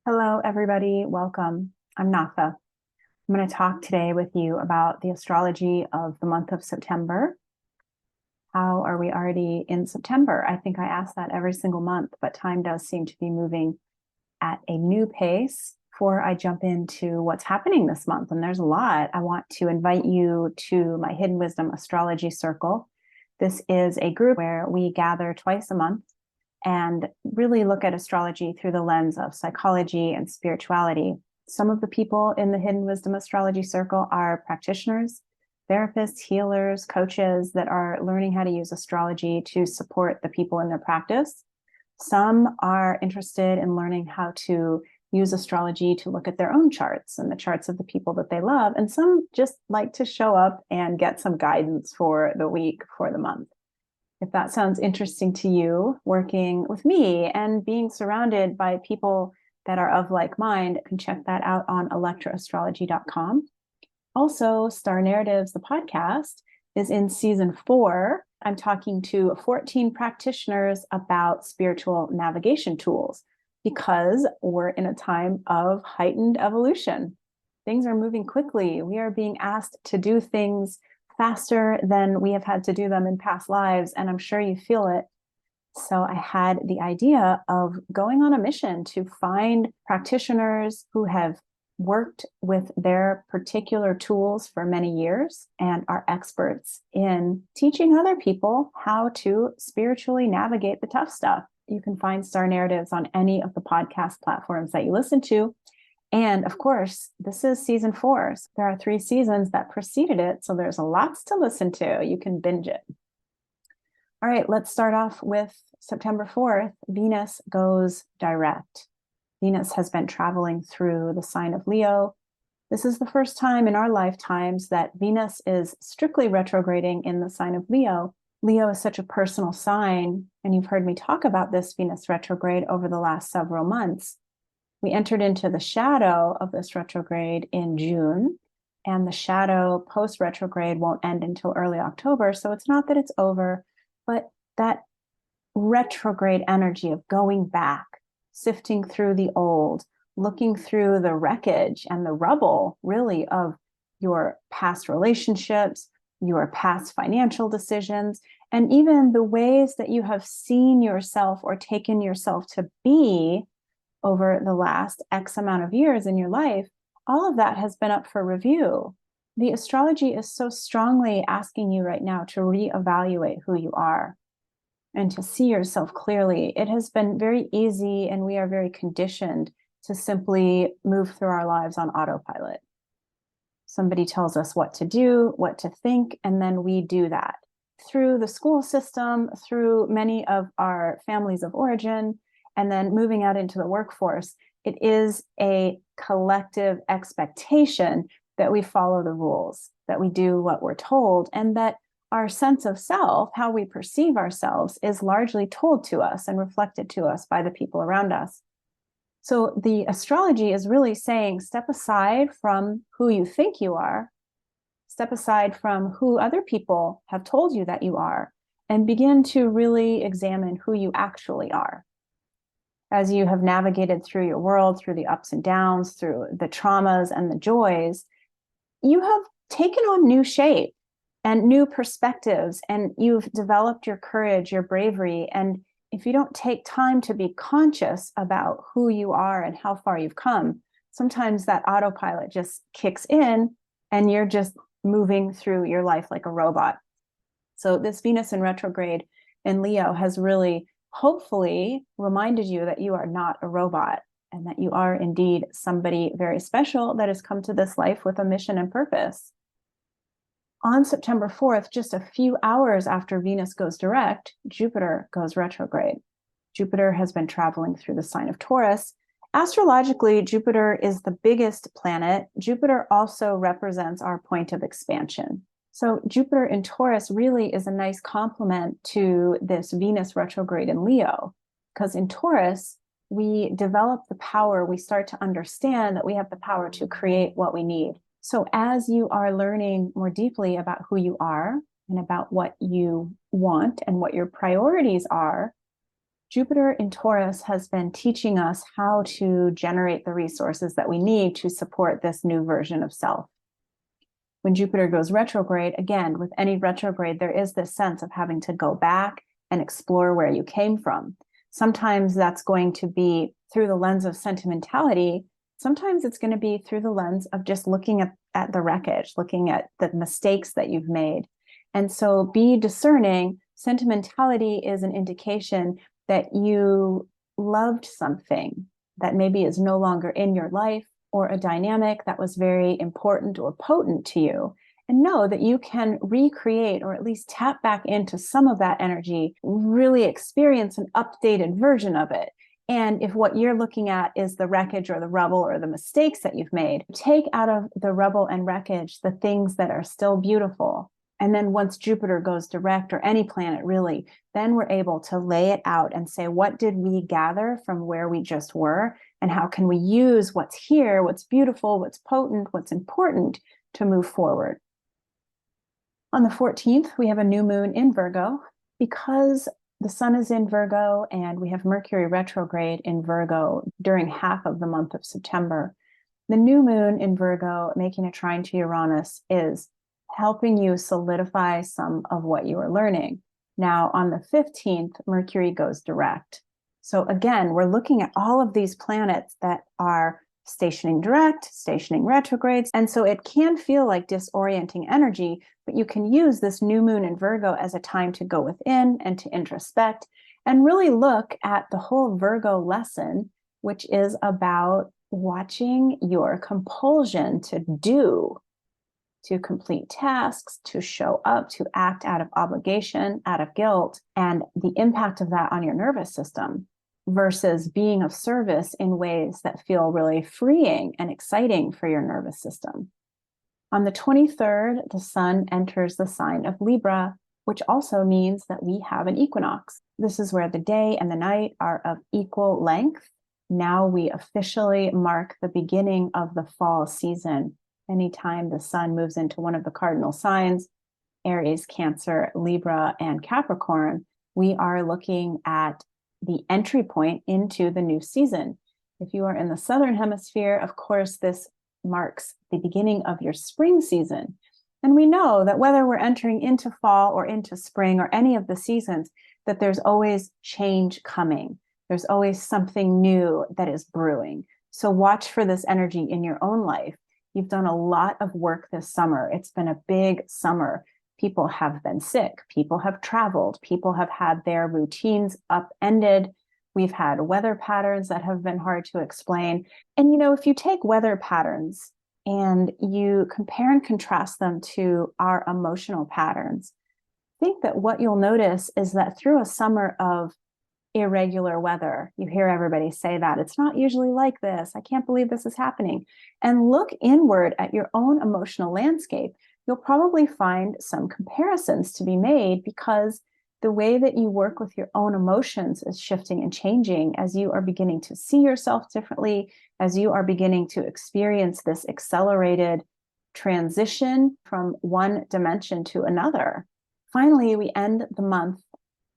Hello, everybody. Welcome. I'm Natha. I'm going to talk today with you about the astrology of the month of September. How are we already in September? I think I ask that every single month, but time does seem to be moving at a new pace. Before I jump into what's happening this month, and there's a lot, I want to invite you to my Hidden Wisdom Astrology Circle. This is a group where we gather twice a month and really look at astrology through the lens of psychology and spirituality. Some of the people in the Hidden Wisdom Astrology Circle are practitioners, therapists, healers, coaches that are learning how to use astrology to support the people in their practice. Some are interested in learning how to use astrology to look at their own charts and the charts of the people that they love. And some just like to show up and get some guidance for the week, for the month. If that sounds interesting to you, working with me and being surrounded by people that are of like mind, you can check that out on electroastrology.com. Also, Star Narratives, the podcast, is in season 4. I'm talking to 14 practitioners about spiritual navigation tools because we're in a time of heightened evolution. Things are moving quickly. We are being asked to do things faster than we have had to do them in past lives, and I'm sure you feel it. So I had the idea of going on a mission to find practitioners who have worked with their particular tools for many years and are experts in teaching other people how to spiritually navigate the tough stuff. You can find Star Narratives on any of the podcast platforms that you listen to. And of course, this is season 4. So there are 3 seasons that preceded it. So there's lots to listen to. You can binge it. All right, let's start off with September 4th. Venus goes direct. Venus has been traveling through the sign of Leo. This is the first time in our lifetimes that Venus is strictly retrograding in the sign of Leo. Leo is such a personal sign, and you've heard me talk about this Venus retrograde over the last several months. We entered into the shadow of this retrograde in June, and the shadow post-retrograde won't end until early October. So it's not that it's over, but that retrograde energy of going back, sifting through the old, looking through the wreckage and the rubble, really, of your past relationships, your past financial decisions, and even the ways that you have seen yourself or taken yourself to be over the last X amount of years in your life. All of that has been up for review. The astrology is so strongly asking you right now to reevaluate who you are and to see yourself clearly. It has been very easy, and we are very conditioned to simply move through our lives on autopilot. Somebody tells us what to do, what to think, and then we do that. Through the school system, through many of our families of origin, and then moving out into the workforce, it is a collective expectation that we follow the rules, that we do what we're told, and that our sense of self, how we perceive ourselves, is largely told to us and reflected to us by the people around us. So the astrology is really saying, step aside from who you think you are, step aside from who other people have told you that you are, and begin to really examine who you actually are. As you have navigated through your world, through the ups and downs, through the traumas and the joys, you have taken on new shape and new perspectives, and you've developed your courage, your bravery. And if you don't take time to be conscious about who you are and how far you've come, sometimes that autopilot just kicks in and you're just moving through your life like a robot. So this Venus in retrograde in Leo has really hopefully reminded you that you are not a robot and that you are indeed somebody very special that has come to this life with a mission and purpose. On September 4th, just a few hours after Venus goes direct, Jupiter goes retrograde. Jupiter has been traveling through the sign of Taurus. Astrologically, Jupiter is the biggest planet. Jupiter also represents our point of expansion. So Jupiter in Taurus really is a nice complement to this Venus retrograde in Leo, because in Taurus, we develop the power, we start to understand that we have the power to create what we need. So as you are learning more deeply about who you are and about what you want and what your priorities are, Jupiter in Taurus has been teaching us how to generate the resources that we need to support this new version of self. When Jupiter goes retrograde, again, with any retrograde, there is this sense of having to go back and explore where you came from. Sometimes that's going to be through the lens of sentimentality. Sometimes it's going to be through the lens of just looking at the wreckage, looking at the mistakes that you've made. And so be discerning. Sentimentality is an indication that you loved something that maybe is no longer in your life, or a dynamic that was very important or potent to you, and know that you can recreate or at least tap back into some of that energy, really experience an updated version of it. And if what you're looking at is the wreckage or the rubble or the mistakes that you've made, take out of the rubble and wreckage the things that are still beautiful. And then once Jupiter goes direct, or any planet really, then we're able to lay it out and say, what did we gather from where we just were? And how can we use what's here, what's beautiful, what's potent, what's important to move forward? On the 14th, we have a new moon in Virgo. Because the sun is in Virgo and we have Mercury retrograde in Virgo during half of the month of September, the new moon in Virgo making a trine to Uranus is helping you solidify some of what you are learning. Now, on the 15th, Mercury goes direct. So again, we're looking at all of these planets that are stationing direct, stationing retrogrades. And so it can feel like disorienting energy, but you can use this new moon in Virgo as a time to go within and to introspect and really look at the whole Virgo lesson, which is about watching your compulsion to do, to complete tasks, to show up, to act out of obligation, out of guilt, and the impact of that on your nervous system, versus being of service in ways that feel really freeing and exciting for your nervous system. On the 23rd, the sun enters the sign of Libra, which also means that we have an equinox. This is where the day and the night are of equal length. Now we officially mark the beginning of the fall season. Anytime the sun moves into one of the cardinal signs, Aries, Cancer, Libra, and Capricorn, we are looking at the entry point into the new season. If you are in the Southern Hemisphere, of course, this marks the beginning of your spring season. And we know that whether we're entering into fall or into spring or any of the seasons, that there's always change coming. There's always something new that is brewing. So watch for this energy in your own life. You've done a lot of work this summer. It's been a big summer. People have been sick. People have traveled. People have had their routines upended. We've had weather patterns that have been hard to explain. And, you know, if you take weather patterns and you compare and contrast them to our emotional patterns, I think that what you'll notice is that through a summer of irregular weather, you hear everybody say that it's not usually like this. I can't believe this is happening. And look inward at your own emotional landscape. You'll probably find some comparisons to be made, because the way that you work with your own emotions is shifting and changing as you are beginning to see yourself differently, as you are beginning to experience this accelerated transition from one dimension to another. Finally, we end the month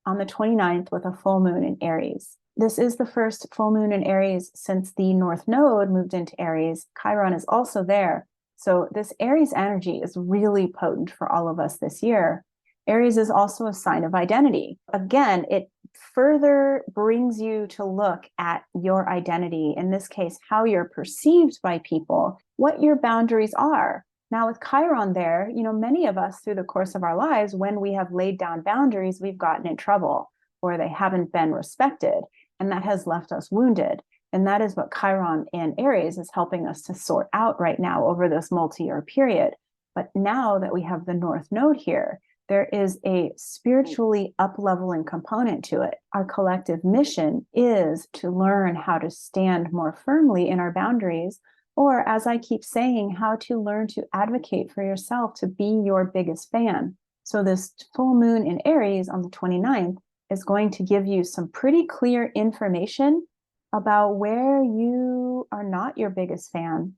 on the 29th with a full moon in Aries. This is the first full moon in Aries since the North Node moved into Aries. Chiron is also there. So this Aries energy is really potent for all of us this year. Aries is also a sign of identity. Again, it further brings you to look at your identity, in this case, how you're perceived by people, what your boundaries are. Now with Chiron there, you know, many of us through the course of our lives, when we have laid down boundaries, we've gotten in trouble or they haven't been respected, and that has left us wounded. And that is what Chiron in Aries is helping us to sort out right now over this multi-year period. But now that we have the North Node here, there is a spiritually up-leveling component to it. Our collective mission is to learn how to stand more firmly in our boundaries, or, as I keep saying, how to learn to advocate for yourself, to be your biggest fan. So this full moon in Aries on the 29th is going to give you some pretty clear information about where you are not your biggest fan,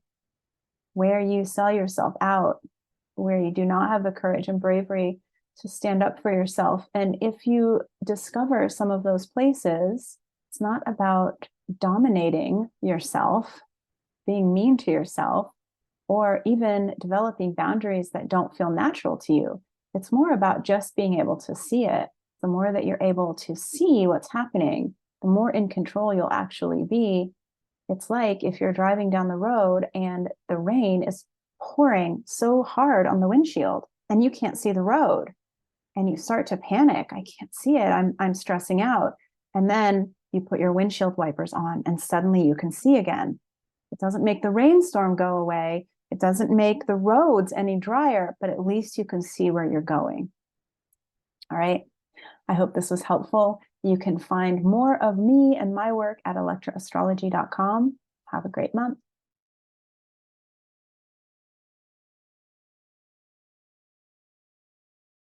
where you sell yourself out, where you do not have the courage and bravery to stand up for yourself. And if you discover some of those places, it's not about dominating yourself, being mean to yourself, or even developing boundaries that don't feel natural to you. It's more about just being able to see it. The more that you're able to see what's happening, the more in control you'll actually be. It's like if you're driving down the road and the rain is pouring so hard on the windshield and you can't see the road and you start to panic. I can't see it. I'm stressing out. And then you put your windshield wipers on and suddenly you can see again. It doesn't make the rainstorm go away. It doesn't make the roads any drier, but at least you can see where you're going. All right. I hope this was helpful. You can find more of me and my work at electroastrology.com. Have a great month.